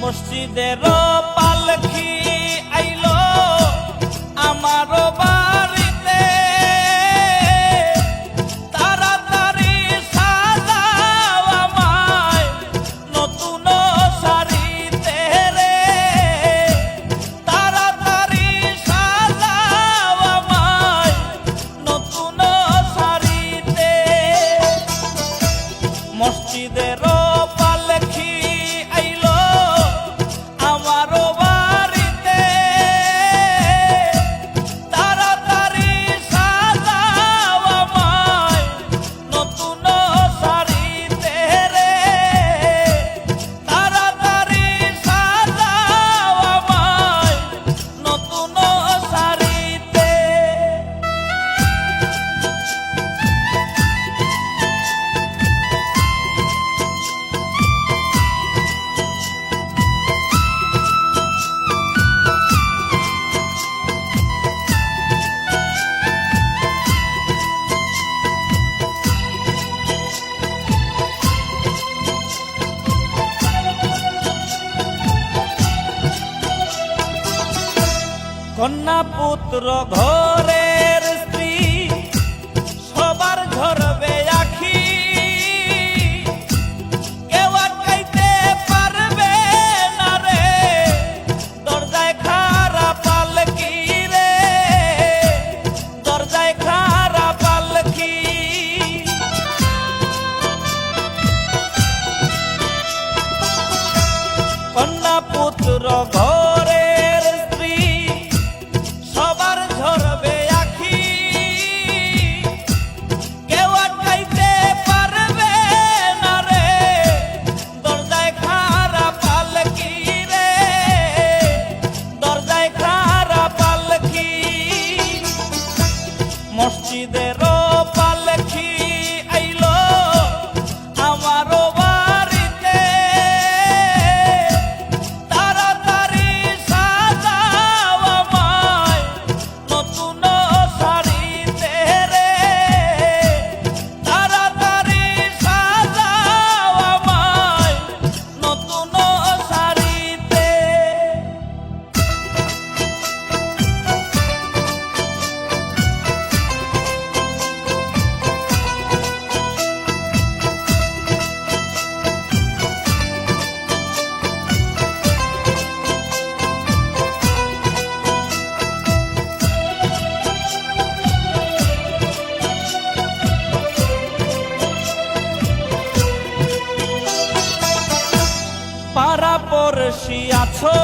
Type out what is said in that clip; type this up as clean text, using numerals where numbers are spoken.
মসজিদের পালকি আইলো আমার বাড়িতে, তাড়াতাড়ি সাজাও আমায় নতুন শাড়িতে রে, তাড়াতাড়ি সাজাও আমায় নতুন শাড়িতে। মসজিদের পালকি আইলো আমার বাড়িতে, তাড়াতাড়ি সাজাও আমায় নতুন শাড়িতে রে, তাড়াতাড়ি সাজাও আমায় নতুন শাড়িতে। কন্যা পুত্র ঘরের স্ত্রী সবার ঝরবে আখি, কেউ আটকাইতে পারবে না রে, দরজায় খাড়া পালকি রে, দরজায় খাড়া পালকি। কন্যা পুত্র ঘরের স্ত্রী সবার ঝরবে আখি, কেউ আটকাইতে পারবে না রে, দরজায় খাড়া পালকি রে, দরজায় খাড়া পালকি। মসজিদের পালকি আইলো আমার বাড়িতে, তাড়াতাড়ি সাজাও আমায় নতুন শাড়িতে রে, তাড়াতাড়ি সাজাও আমায় নতুন শাড়িতে। পাড়া পড়শি আছো